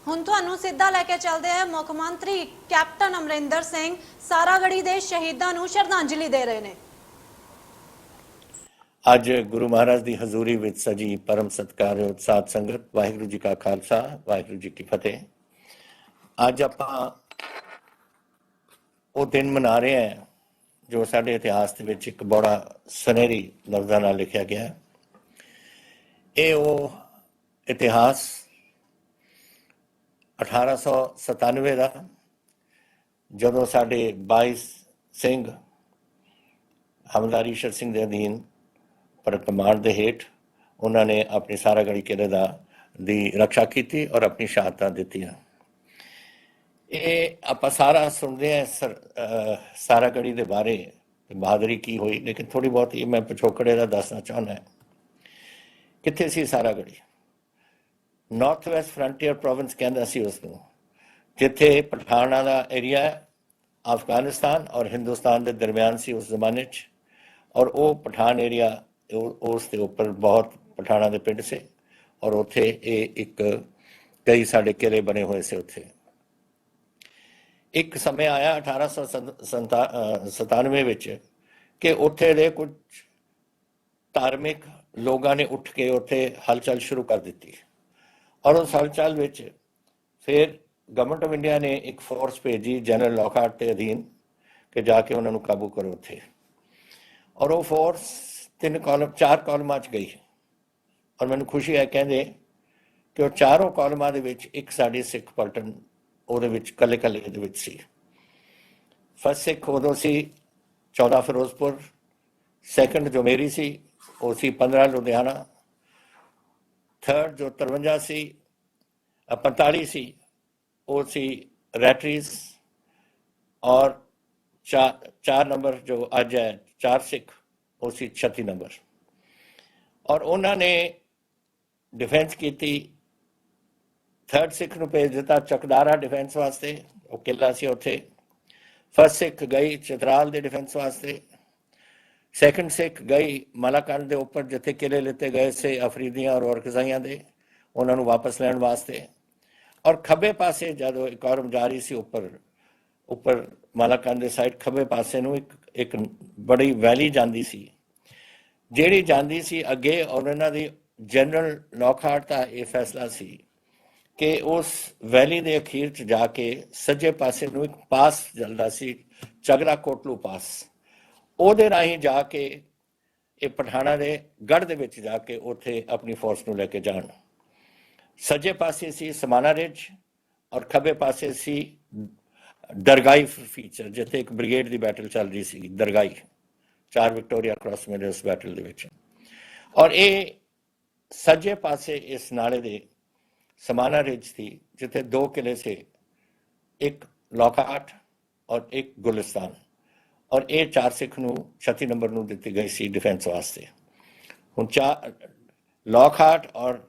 ਹੁਣ ਤੁਹਾਨੂੰ ਸਿੱਧਾ ਲੈ ਕੇ ਚੱਲਦੇ हैं ਮੁੱਖ ਮੰਤਰੀ ਕੈਪਟਨ ਅਮਰਿੰਦਰ ਸਿੰਘ ਸਾਰਾਗੜੀ ਦੇ ਸ਼ਹੀਦਾਂ ਨੂੰ ਸ਼ਰਧਾਂਜਲੀ ਦੇ ਰਹੇ ਨੇ। ਅੱਜ ਗੁਰੂ ਮਹਾਰਾਜ ਦੀ ਹਜ਼ੂਰੀ ਵਿੱਚ ਸਜੀ ਪਰਮ ਸਤਿਕਾਰਯੋਗ ਸਾਧ ਸੰਗਤ, ਵਾਹਿਗੁਰੂ ਜੀ ਕਾ ਖਾਲਸਾ, ਵਾਹਿਗੁਰੂ ਜੀ ਕੀ ਫਤਿਹ। ਅੱਜ ਆਪਾਂ ਉਹ ਦਿਨ ਮਨਾ ਰਹੇ ਹਾਂ ਜੋ ਸਾਡੇ ਇਤਿਹਾਸ ਦੇ ਵਿੱਚ ਇੱਕ ਬੜਾ ਸੁਨਹਿਰੀ ਲਫ਼ਜ਼ਾਂ ਨਾਲ ਲਿਖਿਆ ਗਿਆ। ਇਹ ਉਹ ਇਤਿਹਾਸ 1897 ਦਾ, ਜਦੋਂ ਸਾਡੇ 22 ਸਿੰਘ ਹਮਲਾਰੀ ਈਸ਼ਰ ਸਿੰਘ ਦੇ ਅਧੀਨ ਪਰ ਕਮਾਂਡ ਦੇ ਹੇਠ ਉਹਨਾਂ ਨੇ ਆਪਣੀ ਸਾਰਾਗੜੀ ਕਿਲੇ ਦੀ ਰੱਖਿਆ ਕੀਤੀ ਔਰ ਆਪਣੀ ਸ਼ਹਾਦਤਾਂ ਦਿੱਤੀਆਂ। ਇਹ ਆਪਾਂ ਸਾਰਾ ਸੁਣਦੇ ਹਾਂ ਸਾਰਾਗੜੀ ਦੇ ਬਾਰੇ, ਬਹਾਦਰੀ ਕੀ ਹੋਈ, ਲੇਕਿਨ ਥੋੜ੍ਹੀ ਬਹੁਤ ਮੈਂ ਪਿਛੋਕੜੇ ਦਾ ਦੱਸਣਾ ਚਾਹੁੰਦਾ। ਕਿੱਥੇ ਸੀ Saragarhi? North West Frontier Province ਕਹਿੰਦਾ ਸੀ ਉਸਨੂੰ, ਜਿੱਥੇ ਪਠਾਨਾਂ ਦਾ ਏਰੀਆ ਅਫਗਾਨਿਸਤਾਨ ਔਰ ਹਿੰਦੁਸਤਾਨ ਦੇ ਦਰਮਿਆਨ ਸੀ ਉਸ ਜ਼ਮਾਨੇ 'ਚ। ਔਰ ਉਹ ਪਠਾਨ ਏਰੀਆ, ਉਸ ਦੇ ਉੱਪਰ ਬਹੁਤ ਪਠਾਨਾਂ ਦੇ ਪਿੰਡ ਸੀ ਔਰ ਉੱਥੇ ਇਹ ਇੱਕ ਕਈ ਸਾਡੇ ਕਿਲੇ ਬਣੇ ਹੋਏ ਸੀ। ਉੱਥੇ ਇੱਕ ਸਮੇਂ ਆਇਆ 1897 ਵਿੱਚ ਕਿ ਉੱਥੇ ਦੇ ਕੁਝ ਧਾਰਮਿਕ ਲੋਕਾਂ ਨੇ ਉੱਠ ਕੇ ਉੱਥੇ ਹਲਚਲ ਸ਼ੁਰੂ ਕਰ ਦਿੱਤੀ ਔਰ ਉਸ ਹਲਚਲ ਵਿੱਚ ਫਿਰ ਗਵਰਨਮੈਂਟ ਆਫ ਇੰਡੀਆ ਨੇ ਇੱਕ ਫੋਰਸ ਭੇਜੀ ਜਨਰਲ ਲੌਕਹਾਰਟ ਦੇ ਅਧੀਨ ਕਿ ਜਾ ਕੇ ਉਹਨਾਂ ਨੂੰ ਕਾਬੂ ਕਰੋ ਉੱਥੇ। ਔਰ ਉਹ ਫੋਰਸ 4 ਕਾਲਮਾਂ 'ਚ ਗਈ ਔਰ ਮੈਨੂੰ ਖੁਸ਼ੀ ਹੈ ਕਹਿੰਦੇ ਕਿ ਉਹ ਚਾਰੋਂ ਕਾਲਮਾਂ ਦੇ ਵਿੱਚ ਇੱਕ ਸਾਡੀ ਸਿੱਖ ਪਲਟਨ ਉਹਦੇ ਵਿੱਚ ਕੱਲੇ ਦੇ ਵਿੱਚ ਸੀ। ਫਸਟ ਸਿੱਖ ਉਦੋਂ ਸੀ 14 ਫਿਰੋਜ਼ਪੁਰ, ਸੈਕੰਡ ਜੋ ਮੇਰੀ ਸੀ ਉਹ ਸੀ 15 ਲੁਧਿਆਣਾ, ਥਰਡ ਜੋ 53 ਸੀ 45 ਸੀ ਉਹ ਸੀ ਰੈਟਰੀਜ਼, ਔਰ 4 ਨੰਬਰ ਜੋ ਅੱਜ ਹੈ 4 ਸਿੱਖ ਉਹ ਸੀ 36 ਨੰਬਰ। ਔਰ ਉਹਨਾਂ ਨੇ ਡਿਫੈਂਸ ਕੀਤੀ। ਥਰਡ ਸਿੱਖ ਨੂੰ ਭੇਜ ਦਿੱਤਾ ਚਕਦਾਰਾ ਡਿਫੈਂਸ ਵਾਸਤੇ, ਉਹ ਕਿਲਾ ਸੀ ਉੱਥੇ। ਫਸਟ ਸਿੱਖ ਗਈ ਚਤਰਾਲ ਦੇ ਡਿਫੈਂਸ ਵਾਸਤੇ। ਸੈਕੰਡ ਸਿੱਖ ਗਈ ਮਲਾਕੰਡ ਦੇ ਉੱਪਰ ਜਿੱਥੇ ਕਿਲੇ ਲਿੱਤੇ ਗਏ ਸੀ ਅਫਰੀਦੀਆਂ ਔਰ ਔਰਕਜ਼ਾਈਆਂ ਦੇ, ਉਹਨਾਂ ਨੂੰ ਵਾਪਸ ਲੈਣ ਵਾਸਤੇ। ਔਰ ਖੱਬੇ ਪਾਸੇ ਜਦੋਂ ਇੱਕ ਔਰਮ ਜਾਰੀ ਸੀ ਉੱਪਰ ਮਲਾਕੰਡ ਦੇ ਸਾਈਡ ਖੱਬੇ ਪਾਸੇ ਨੂੰ ਇੱਕ ਬੜੀ ਵੈਲੀ ਜਾਂਦੀ ਸੀ, ਜਿਹੜੀ ਜਾਂਦੀ ਸੀ ਅੱਗੇ। ਔਰ ਇਹਨਾਂ ਦੀ ਜਨਰਲ ਲੌਕਹਾਰਟ ਦਾ ਇਹ ਫੈਸਲਾ ਸੀ ਕਿ ਉਸ ਵੈਲੀ ਦੇ ਅਖੀਰ 'ਚ ਜਾ ਕੇ ਸੱਜੇ ਪਾਸੇ ਨੂੰ ਇੱਕ ਪਾਸ ਚੱਲਦਾ ਸੀ, ਚਗਰਾ ਕੋਟਲੂ ਪਾਸ, ਉਹਦੇ ਰਾਹੀਂ ਜਾ ਕੇ ਇਹ ਪਠਾਨਾਂ ਦੇ ਗੜ੍ਹ ਦੇ ਵਿੱਚ ਜਾ ਕੇ ਉੱਥੇ ਆਪਣੀ ਫੋਰਸ ਨੂੰ ਲੈ ਕੇ ਜਾਣ। ਸੱਜੇ ਪਾਸੇ ਸੀ ਸਮਾਨਾ ਰਿਜ ਔਰ ਖੱਬੇ ਪਾਸੇ ਸੀ ਦਰਗਾਈ ਫੀਚਰ, ਜਿੱਥੇ ਇੱਕ ਬ੍ਰਿਗੇਡ ਦੀ ਬੈਟਲ ਚੱਲ ਰਹੀ ਸੀ ਦਰਗਾਈ। 4 ਵਿਕਟੋਰੀਆ ਕ੍ਰਾਸ ਮਿਲੇ ਉਸ ਬੈਟਲ ਦੇ ਵਿੱਚ। ਔਰ ਇਹ ਸੱਜੇ ਪਾਸੇ ਇਸ ਨਾਲੇ ਦੇ ਸਮਾਨਾ ਰਿਜ ਸੀ ਜਿੱਥੇ 2 ਕਿਲੇ ਸੀ, ਇੱਕ ਲੌਕਹਾਰਟ ਔਰ ਇੱਕ ਗੁਲਿਸਤਾਨ। ਔਰ ਇਹ 4 ਸਿੱਖ ਨੂੰ 36 ਨੰਬਰ ਨੂੰ ਦਿੱਤੀ ਗਈ ਸੀ ਡਿਫੈਂਸ ਵਾਸਤੇ। ਹੁਣ ਲੌਕਹਾਰਟ ਔਰ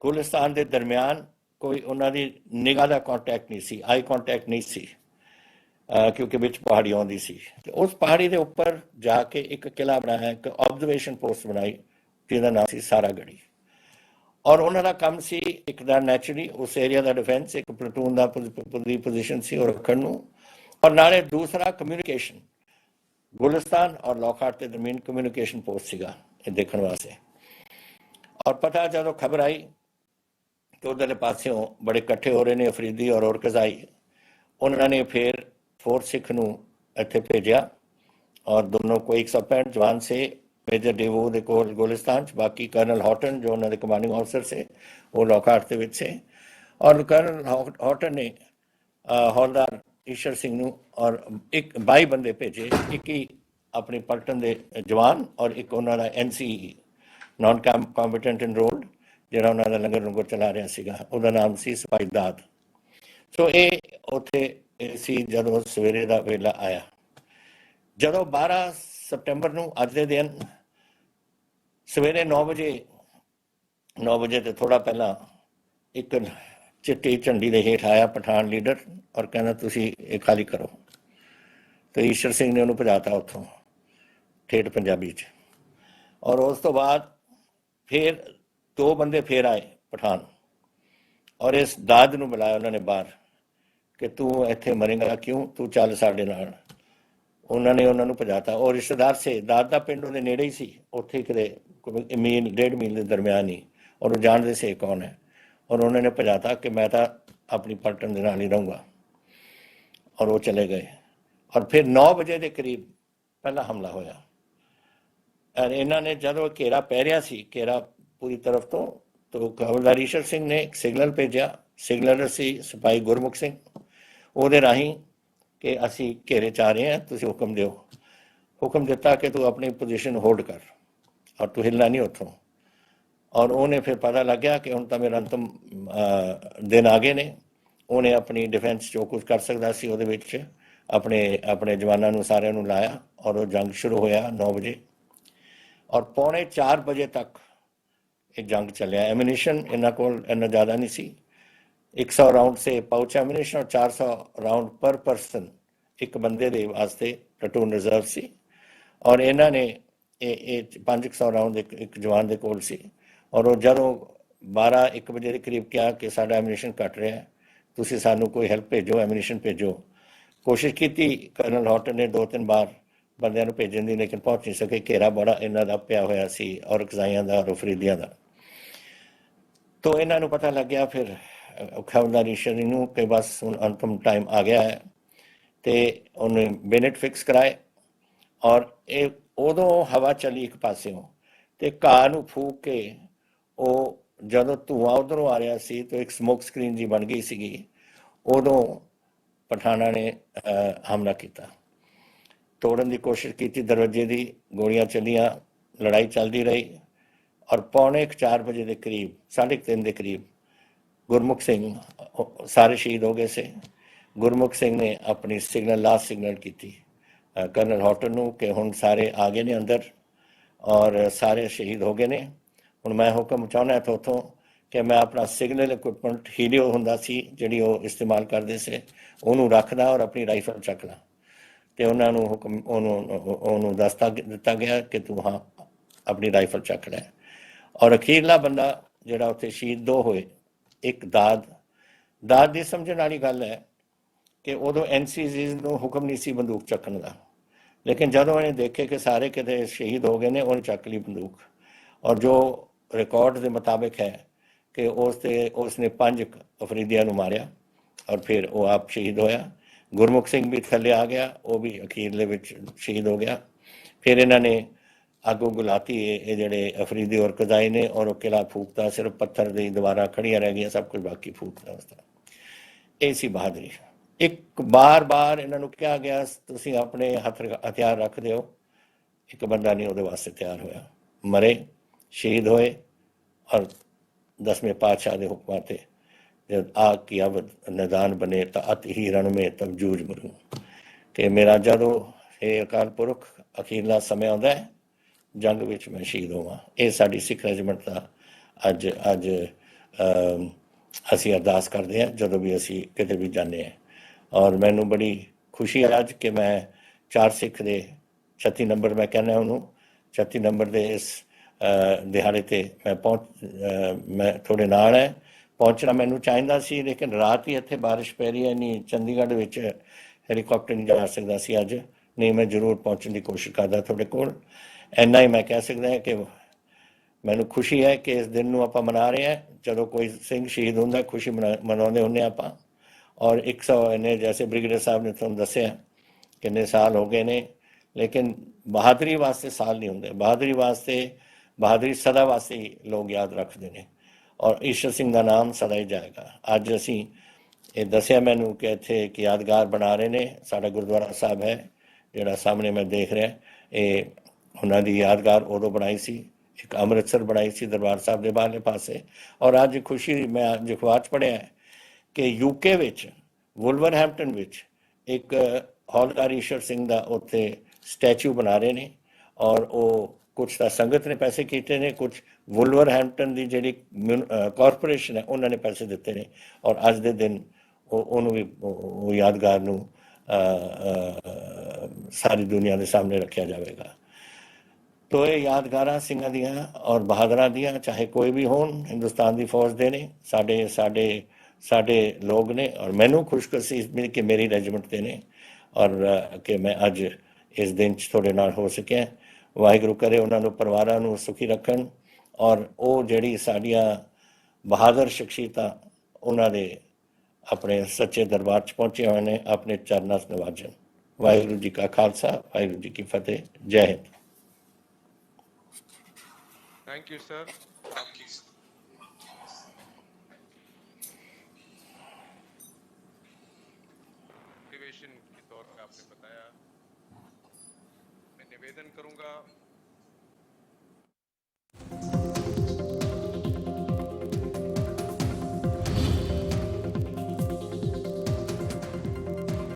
ਗੁਲਿਸਤਾਨ ਦੇ ਦਰਮਿਆਨ ਕੋਈ ਉਹਨਾਂ ਦੀ ਨਿਗਾਹ ਦਾ ਕਾਂਟੈਕਟ ਨਹੀਂ ਸੀ, ਆਈ ਕਾਂਟੈਕਟ ਨਹੀਂ ਸੀ, ਕਿਉਂਕਿ ਵਿੱਚ ਪਹਾੜੀ ਆਉਂਦੀ ਸੀ। ਤੇ ਉਸ ਪਹਾੜੀ ਦੇ ਉੱਪਰ ਜਾ ਕੇ ਇੱਕ ਕਿਲਾ ਬਣਾਇਆ, ਇੱਕ ਆਬਜ਼ਰਵੇਸ਼ਨ ਪੋਸਟ ਬਣਾਈ ਜਿਹਦਾ ਨਾਮ ਸੀ ਸਾਰਾਗੜੀ। ਔਰ ਉਹਨਾਂ ਦਾ ਕੰਮ ਸੀ ਇੱਕ ਦਾ ਨੈਚੁਰਲੀ ਉਸ ਏਰੀਆ ਦਾ ਡਿਫੈਂਸ, ਇੱਕ ਪਲਟੂਨ ਦਾ ਪੋਜੀਸ਼ਨ ਸੀ ਉਹ ਰੱਖਣ ਨੂੰ, ਔਰ ਨਾਲੇ ਦੂਸਰਾ ਕਮਿਊਨੀਕੇਸ਼ਨ ਗੁਲਿਸਤਾਨ ਔਰ ਲੌਕਹਾਰਟ ਦੇ ਦਰਮਿਆਨ ਕਮਿਊਨੀਕੇਸ਼ਨ ਪੋਸਟ ਸੀਗਾ ਇਹ ਦੇਖਣ ਵਾਸਤੇ। ਔਰ ਪਤਾ ਜਦੋਂ ਖਬਰ ਆਈ ਕਿ ਉਧਰਲੇ ਪਾਸਿਓਂ ਬੜੇ ਇਕੱਠੇ ਹੋ ਰਹੇ ਨੇ ਅਫਰੀਦੀ ਔਰ ਔਰਕਜ਼ਾਈ, ਉਹਨਾਂ ਨੇ ਫਿਰ ਫੋਰਸ ਸਿੱਖ ਨੂੰ ਇੱਥੇ ਭੇਜਿਆ ਔਰ ਦੋਨੋਂ ਕੋਈ 165 ਜਵਾਨ ਸੇ ਮੇਜਰ ਡੇਵੋ ਦੇ ਕੋਲ ਗੁਲਿਸਤਾਨ 'ਚ, ਬਾਕੀ ਕਰਨਲ ਹੌਟਨ ਜੋ ਉਹਨਾਂ ਦੇ ਕਮਾਂਡਿੰਗ ਆਫਿਸਰ ਸੇ ਉਹ ਲੌਕਹਾਰਟ ਦੇ ਵਿੱਚ ਸੇ। ਔਰ ਕਰਨਲ ਹੌਟਨ ਨੇ ਹੌਲਦਾਰ ਈਸ਼ਰ ਸਿੰਘ ਨੂੰ ਔਰ 22 ਬੰਦੇ ਭੇਜੇ, ਇੱਕ ਹੀ ਆਪਣੀ ਪਲਟਨ ਦੇ ਜਵਾਨ ਔਰ ਇੱਕ ਉਹਨਾਂ ਦਾ NCE ਨਾਨ ਕੰਬੈਟੈਂਟ ਇਨਰੋਲਡ ਜਿਹੜਾ ਉਹਨਾਂ ਦਾ ਲੰਗਰ ਚਲਾ ਰਿਹਾ ਸੀਗਾ, ਉਹਦਾ ਨਾਮ ਸੀ ਸਿਪਾਹੀ ਦਾਦ। ਸੋ ਇਹ ਉੱਥੇ ਸੀ ਜਦੋਂ ਸਵੇਰੇ ਦਾ ਵੇਲਾ ਆਇਆ। ਜਦੋਂ 12 ਸਤੰਬਰ ਨੂੰ ਅੱਜ ਦੇ ਦਿਨ ਸਵੇਰੇ 9 ਵਜੇ ਤੇ ਥੋੜ੍ਹਾ ਪਹਿਲਾਂ ਇੱਕ ਚਿੱਟੀ ਝੰਡੀ ਦੇ ਹੇਠ ਆਇਆ ਪਠਾਨ ਲੀਡਰ ਔਰ ਕਹਿੰਦਾ ਤੁਸੀਂ ਇਹ ਖਾਲੀ ਕਰੋ। ਤੇ ਈਸ਼ਰ ਸਿੰਘ ਨੇ ਉਹਨੂੰ ਭਜਾਤਾ ਉੱਥੋਂ ਠੇਠ ਪੰਜਾਬੀ 'ਚ। ਔਰ ਉਸ ਤੋਂ ਬਾਅਦ ਫਿਰ 2 ਬੰਦੇ ਫਿਰ ਆਏ ਪਠਾਨ और इस दाद ਨੂੰ ਬੁਲਾਇਆ ਉਹਨਾਂ ਨੇ ਬਾਹਰ ਕਿ ਤੂੰ ਇੱਥੇ ਮਰੇਂਗਾ ਕਿਉਂ, ਤੂੰ ਚੱਲ ਸਾਡੇ ਨਾਲ। ਉਹਨਾਂ ਨੇ ਉਹਨਾਂ ਨੂੰ ਭਜਾਤਾ। ਉਹ ਰਿਸ਼ਤੇਦਾਰ ਸੇ, ਦਾਦ ਦਾ ਪਿੰਡ ਉਹਦੇ ਨੇੜੇ ਹੀ ਸੀ, ਉੱਥੇ ਕਿਤੇ ਮੀਲ 1.5 ਮੀਲ ਦੇ ਦਰਮਿਆਨ ਹੀ, ਔਰ ਉਹ ਜਾਣਦੇ ਸੀ ਕੌਣ ਹੈ। ਔਰ ਉਹਨਾਂ ਨੇ ਭਜਾਤਾ ਕਿ ਮੈਂ ਤਾਂ ਆਪਣੀ ਪਲਟਨ ਦੇ ਨਾਲ ਹੀ ਰਹੂੰਗਾ। ਔਰ ਉਹ ਚਲੇ ਗਏ। ਔਰ ਫਿਰ 9 ਵਜੇ ਦੇ ਕਰੀਬ ਪਹਿਲਾ ਹਮਲਾ ਹੋਇਆ। ਔਰ ਇਹਨਾਂ ਨੇ ਜਦੋਂ ਘੇਰਾ ਪੈ ਰਿਹਾ ਸੀ, ਘੇਰਾ ਪੂਰੀ ਤਰਫ ਤੋਂ, तो हवलदार ईश्वर सिंह ने एक सिग्नल भेजा। सिग्नलर सी सिपाही गुरमुख सिंह, ਉਹਦੇ ਰਾਹੀਂ ਕਿ ਅਸੀਂ ਘੇਰੇ 'ਚ ਆ ਰਹੇ ਹਾਂ, ਤੁਸੀਂ ਹੁਕਮ ਦਿਓ। ਹੁਕਮ ਦਿੱਤਾ ਕਿ ਤੂੰ ਆਪਣੀ ਪੋਜੀਸ਼ਨ ਹੋਲਡ ਕਰ ਔਰ ਤੂੰ ਹਿੱਲਣਾ ਨਹੀਂ ਉੱਥੋਂ। ਔਰ ਉਹਨੇ ਫਿਰ ਪਤਾ ਲੱਗਿਆ ਕਿ ਹੁਣ ਤਾਂ ਮੇਰੇ ਅੰਤਮ ਦਿਨ ਆ ਗਏ ਨੇ। ਉਹਨੇ ਆਪਣੀ ਡਿਫੈਂਸ ਜੋ ਕੁਝ ਕਰ ਸਕਦਾ ਸੀ ਉਹਦੇ ਵਿੱਚ ਆਪਣੇ ਜਵਾਨਾਂ ਨੂੰ ਸਾਰਿਆਂ ਨੂੰ ਲਾਇਆ ਔਰ ਉਹ ਜੰਗ ਸ਼ੁਰੂ ਹੋਇਆ 9 ਵਜੇ। ਔਰ 3:45 ਵਜੇ ਤੱਕ ਇਹ ਜੰਗ ਚੱਲਿਆ। ਐਮੂਨੀਸ਼ਨ ਇਹਨਾਂ ਕੋਲ ਇੰਨਾ ਜ਼ਿਆਦਾ ਨਹੀਂ ਸੀ। 100 ਰਾਊਂਡ ਸੇ ਪਾਊਚ ਐਮੂਨੀਸ਼ਨ ਔਰ 400 ਰਾਊਂਡ ਪਰ ਪਰਸਨ ਇੱਕ ਬੰਦੇ ਦੇ ਵਾਸਤੇ ਪਲਟੂਨ ਰਿਜ਼ਰਵ ਸੀ। ਔਰ ਇਹਨਾਂ ਨੇ ਇਹ 500 ਰਾਊਂਡ ਇੱਕ ਜਵਾਨ ਦੇ ਕੋਲ ਸੀ। ਔਰ ਉਹ ਜਦੋਂ 12-1 ਵਜੇ ਦੇ ਕਰੀਬ ਕਿਹਾ ਕਿ ਸਾਡਾ ਐਮੂਨੀਸ਼ਨ ਘੱਟ ਰਿਹਾ, ਤੁਸੀਂ ਸਾਨੂੰ ਕੋਈ ਹੈਲਪ ਭੇਜੋ, ਐਮੂਨੀਸ਼ਨ ਭੇਜੋ। ਕੋਸ਼ਿਸ਼ ਕੀਤੀ ਕਰਨਲ ਹੌਟਨ ਨੇ 2-3 ਵਾਰ ਬੰਦਿਆਂ ਨੂੰ ਭੇਜਣ ਦੀ, ਲੇਕਿਨ ਪਹੁੰਚ ਨਹੀਂ ਸਕੇ। ਘੇਰਾ ਬੜਾ ਇਹਨਾਂ ਦਾ ਪਿਆ ਹੋਇਆ ਸੀ ਔਰ ਕਜ਼ਾਈਆਂ ਦਾ ਔਰ ਫਰੀਦੀਆਂ ਦਾ। ਤੋ ਇਹਨਾਂ ਨੂੰ ਪਤਾ ਲੱਗ ਗਿਆ ਫਿਰ ਹਵਲਦਾਰ ਈਸ਼ਰ ਨੂੰ ਕਿ ਬਸ ਹੁਣ ਅੰਤਮ ਟਾਈਮ ਆ ਗਿਆ ਹੈ। ਤੇ ਉਹਨੇ ਬੇਨੇਟ ਫਿਕਸ ਕਰਾਏ। ਔਰ ਇਹ ਉਦੋਂ ਹਵਾ ਚੱਲੀ ਇੱਕ ਪਾਸਿਓਂ ਤੇ ਘਾਹ ਨੂੰ ਫੂਕ ਕੇ ਉਹ ਜਦੋਂ ਧੂੰਆਂ ਉਧਰੋਂ ਆ ਰਿਹਾ ਸੀ ਤਾਂ ਇੱਕ ਸਮੋਕ ਸਕਰੀਨ ਜੀ ਬਣ ਗਈ ਸੀਗੀ। ਉਦੋਂ ਪਠਾਨਾਂ ਨੇ ਹਮਲਾ ਕੀਤਾ, ਤੋੜਨ ਦੀ ਕੋਸ਼ਿਸ਼ ਕੀਤੀ ਦਰਵਾਜ਼ੇ ਦੀ, ਗੋਲੀਆਂ ਚੱਲੀਆਂ, ਲੜਾਈ ਚੱਲਦੀ ਰਹੀ। ਔਰ 3:45 ਵਜੇ ਦੇ ਕਰੀਬ, 3:30 ਦੇ ਕਰੀਬ ਗੁਰਮੁਖ ਸਿੰਘ ਸਾਰੇ ਸ਼ਹੀਦ ਹੋ ਗਏ ਸੀ। ਗੁਰਮੁਖ ਸਿੰਘ ਨੇ ਆਪਣੀ ਲਾਸਟ ਸਿਗਨਲ ਕੀਤੀ ਕਰਨਲ ਹੌਟਨ ਨੂੰ ਕਿ ਹੁਣ ਸਾਰੇ ਆ ਗਏ ਨੇ ਅੰਦਰ ਔਰ ਸਾਰੇ ਸ਼ਹੀਦ ਹੋ ਗਏ ਨੇ। ਹੁਣ ਮੈਂ ਹੁਕਮ ਚਾਹੁੰਦਾ ਉੱਥੋਂ ਕਿ ਮੈਂ ਆਪਣਾ ਸਿਗਨਲ ਇਕੁਇਪਮੈਂਟ ਹੀਲੀਓ ਹੁੰਦਾ ਸੀ ਜਿਹੜੀ ਉਹ ਇਸਤੇਮਾਲ ਕਰਦੇ ਸੀ, ਉਹਨੂੰ ਰੱਖਦਾ ਔਰ ਆਪਣੀ ਰਾਈਫਲ ਚੱਕਦਾ। ਤੇ ਉਹਨਾਂ ਨੂੰ ਹੁਕਮ ਉਹਨੂੰ ਦੱਸਤਾ ਦਿੱਤਾ ਗਿਆ ਕਿ ਤੂੰ ਹਾਂ ਆਪਣੀ ਰਾਈਫਲ ਚੱਕ ਲੈ। ਔਰ ਅਖੀਰਲਾ ਬੰਦਾ ਜਿਹੜਾ ਉੱਥੇ ਸ਼ਹੀਦ 2 ਹੋਏ, ਇੱਕ ਦਾਦ ਦੀ ਸਮਝਣ ਵਾਲੀ ਗੱਲ ਹੈ ਕਿ ਉਦੋਂ NCCs ਨੂੰ ਹੁਕਮ ਨਹੀਂ ਸੀ ਬੰਦੂਕ ਚੱਕਣ ਦਾ, ਲੇਕਿਨ ਜਦੋਂ ਉਹਨੇ ਦੇਖੇ ਕਿ ਸਾਰੇ ਕਿਤੇ ਸ਼ਹੀਦ ਹੋ ਗਏ ਨੇ, ਉਹਨੇ ਚੱਕ ਲਈ ਬੰਦੂਕ। ਔਰ ਜੋ ਰਿਕਾਰਡ ਦੇ ਮੁਤਾਬਿਕ ਹੈ ਕਿ ਉਸਨੇ 5 ਅਫਰੀਦੀਆਂ ਨੂੰ ਮਾਰਿਆ ਔਰ ਫਿਰ ਉਹ ਆਪ ਸ਼ਹੀਦ ਹੋਇਆ। ਗੁਰਮੁਖ ਸਿੰਘ ਵੀ ਥੱਲੇ ਆ ਗਿਆ, ਉਹ ਵੀ ਅਖੀਰਲੇ ਵਿੱਚ ਸ਼ਹੀਦ ਹੋ ਗਿਆ। ਫਿਰ ਇਹਨਾਂ ਨੇ ਅੱਗੋਂ ਗੁਲਾਤੀ ਇਹ ਜਿਹੜੇ ਅਫਰੀਦੀ ਔਰ ਕਜ਼ਾਈ ਨੇ ਔਰ ਉਹ ਕਿਲਾ ਫੂਕਤਾ, ਸਿਰਫ ਪੱਥਰ ਦੀ ਦੀਵਾਰਾਂ ਖੜੀਆਂ ਰਹਿ ਗਈਆਂ, ਸਭ ਕੁਝ ਬਾਕੀ ਫੂਕਤਾ ਉਸਦਾ। ਇਹ ਸੀ ਬਹਾਦਰੀ। ਇੱਕ ਬਾਰ ਇਹਨਾਂ ਨੂੰ ਕਿਹਾ ਗਿਆ ਤੁਸੀਂ ਆਪਣੇ ਹਥਿਆਰ ਰੱਖ ਦਿਓ। ਇੱਕ ਬੰਦਾ ਨਹੀਂ ਉਹਦੇ ਵਾਸਤੇ ਤਿਆਰ ਹੋਇਆ, ਮਰੇ, ਸ਼ਹੀਦ ਹੋਏ। ਔਰ 10ਵੇਂ ਪਾਤਸ਼ਾਹ ਦੇ ਹੁਕਮਾਂ ਤੇ ਜਦ ਆਗ ਕੀ ਅਵਧ ਨਿਦਾਨ ਬਣੇ ਤਾਂ ਅਤ ਹੀ ਰਣ ਮੇ ਤਬ ਜੂਝ ਮਰੂ, ਕਿ ਮੇਰਾ ਜਦੋਂ ਇਹ ਅਕਾਲ ਪੁਰਖ ਅਖੀਰਲਾ ਸਮੇਂ ਆਉਂਦਾ ਹੈ ਜੰਗ ਵਿੱਚ ਮੈਂ ਸ਼ਹੀਦ ਹੋਵਾਂ। ਇਹ ਸਾਡੀ ਸਿੱਖ ਰੈਜੀਮੈਂਟ ਦਾ ਅੱਜ ਅਸੀਂ ਅਰਦਾਸ ਕਰਦੇ ਹਾਂ ਜਦੋਂ ਵੀ ਅਸੀਂ ਕਿਤੇ ਵੀ ਜਾਂਦੇ ਹਾਂ। ਔਰ ਮੈਨੂੰ ਬੜੀ ਖੁਸ਼ੀ ਹੈ ਅੱਜ ਕਿ ਮੈਂ 4 ਸਿੱਖ ਦੇ 36 ਨੰਬਰ ਮੈਂ ਕਹਿੰਦਾ ਉਹਨੂੰ 36 ਨੰਬਰ ਦੇ ਇਸ ਦਿਹਾੜੇ ਤੇ ਮੈਂ ਤੁਹਾਡੇ ਨਾਲ ਹੈ। ਪਹੁੰਚਣਾ ਮੈਨੂੰ ਚਾਹੀਦਾ ਸੀ, ਲੇਕਿਨ ਰਾਤ ਹੀ ਇੱਥੇ ਬਾਰਿਸ਼ ਪੈ ਰਹੀ ਹੈ, ਨਹੀਂ ਚੰਡੀਗੜ੍ਹ ਵਿੱਚ ਹੈਲੀਕਾਪਟਰ ਨਹੀਂ ਜਾ ਸਕਦਾ ਸੀ ਅੱਜ, ਨਹੀਂ ਮੈਂ ਜ਼ਰੂਰ ਪਹੁੰਚਣ ਦੀ ਕੋਸ਼ਿਸ਼ ਕਰਦਾ ਤੁਹਾਡੇ ਕੋਲ। ਇੰਨਾ ਹੀ ਮੈਂ ਕਹਿ ਸਕਦਾ ਕਿ ਮੈਨੂੰ ਖੁਸ਼ੀ ਹੈ ਕਿ ਇਸ ਦਿਨ ਨੂੰ ਆਪਾਂ ਮਨਾ ਰਹੇ ਹਾਂ। ਜਦੋਂ ਕੋਈ ਸਿੰਘ ਸ਼ਹੀਦ ਹੁੰਦਾ ਖੁਸ਼ੀ ਮਨਾਉਂਦੇ ਹੁੰਦੇ ਆਪਾਂ। ਔਰ 100 ਇੰਨੇ ਜੈਸੇ ਬ੍ਰਿਗੇਡੀਅਰ ਸਾਹਿਬ ਨੇ ਤੁਹਾਨੂੰ ਦੱਸਿਆ ਕਿੰਨੇ ਸਾਲ ਹੋ ਗਏ ਨੇ, ਲੇਕਿਨ ਬਹਾਦਰੀ ਵਾਸਤੇ ਸਾਲ ਨਹੀਂ ਹੁੰਦੇ। ਬਹਾਦਰੀ ਸਦਾ ਵਾਸਤੇ ਹੀ ਲੋਕ ਯਾਦ ਰੱਖਦੇ ਨੇ ਔਰ ਈਸ਼ਰ ਸਿੰਘ ਦਾ ਨਾਮ ਸਦਾ ਹੀ ਜਾਏਗਾ। ਅੱਜ ਅਸੀਂ ਇਹ ਦੱਸਿਆ ਮੈਨੂੰ ਕਿ ਇੱਥੇ ਇੱਕ ਯਾਦਗਾਰ ਬਣਾ ਰਹੇ ਨੇ। ਸਾਡਾ ਗੁਰਦੁਆਰਾ ਸਾਹਿਬ ਹੈ ਜਿਹੜਾ ਸਾਹਮਣੇ ਮੈਂ ਦੇਖ ਰਿਹਾ, ਇਹ ਉਹਨਾਂ ਦੀ ਯਾਦਗਾਰ ਉਦੋਂ ਬਣਾਈ ਸੀ। ਇੱਕ ਅੰਮ੍ਰਿਤਸਰ ਬਣਾਈ ਸੀ ਦਰਬਾਰ ਸਾਹਿਬ ਦੇ ਬਾਹਰਲੇ ਪਾਸੇ। ਔਰ ਅੱਜ ਖੁਸ਼ੀ ਮੈਂ ਅੱਜ ਅਖਬਾਰ 'ਚ ਪੜ੍ਹਿਆ ਕਿ UK ਵਿੱਚ ਵੁਲਵਰਹੈਂਪਟਨ ਵਿੱਚ ਇੱਕ ਹੌਲਦਾਰ ਈਸ਼ਰ ਸਿੰਘ ਦਾ ਉੱਥੇ ਸਟੈਚੂ ਬਣਾ ਰਹੇ ਨੇ। ਔਰ ਉਹ ਕੁਛ ਤਾਂ ਸੰਗਤ ਨੇ ਪੈਸੇ ਕੀਤੇ ਨੇ, ਕੁਛ ਵੁਲਵਰਹੈਂਪਟਨ ਦੀ ਜਿਹੜੀ ਕਾਰਪੋਰੇਸ਼ਨ ਹੈ ਉਹਨਾਂ ਨੇ ਪੈਸੇ ਦਿੱਤੇ ਨੇ। ਔਰ ਅੱਜ ਦੇ ਦਿਨ ਉਹਨੂੰ ਵੀ ਉਹ ਯਾਦਗਾਰ ਨੂੰ ਸਾਰੀ ਦੁਨੀਆ ਦੇ ਸਾਹਮਣੇ ਰੱਖਿਆ ਜਾਵੇਗਾ। तो ये यादगारां ਸਿੰਘਾਂ ਦੀਆਂ ਔਰ ਬਹਾਦਰਾਂ ਦੀਆਂ ਚਾਹੇ ਕੋਈ ਵੀ ਹੋਣ ਹਿੰਦੁਸਤਾਨ ਦੀ ਫੌਜ ਦੇ ਨੇ ਸਾਡੇ ਲੋਕ ਨੇ ਔਰ ਮੈਨੂੰ ਖੁਸ਼ਕਨਸੀਬੀ ਕਿ ਮੇਰੀ ਰੈਜੀਮੈਂਟ ਦੇ ਨੇ ਔਰ ਕਿ ਮੈਂ ਅੱਜ ਇਸ ਦਿਨ 'ਚ ਤੁਹਾਡੇ ਨਾਲ ਹੋ ਸਕਿਆ ਵਾਹਿਗੁਰੂ ਕਰੇ ਉਹਨਾਂ ਨੂੰ ਪਰਿਵਾਰਾਂ ਨੂੰ ਸੁਖੀ ਰੱਖਣ ਔਰ ਉਹ ਜਿਹੜੀ ਸਾਡੀਆਂ ਬਹਾਦਰ ਸ਼ਖਸੀਅਤਾਂ ਉਹਨਾਂ ਦੇ ਆਪਣੇ ਸੱਚੇ ਦਰਬਾਰ 'ਚ ਪਹੁੰਚੇ ਹੋਏ ਨੇ ਆਪਣੇ ਚਰਨਾਂ 'ਚ ਨਵਾਜਣ ਵਾਹਿਗੁਰੂ ਜੀ ਕਾ ਖਾਲਸਾ ਵਾਹਿਗੁਰੂ ਜੀ ਕੀ ਫਤਿਹ ਜੈ Hind thank you sir. Motivation के तौर पे आपने बताया। मैं निवेदन करूंगा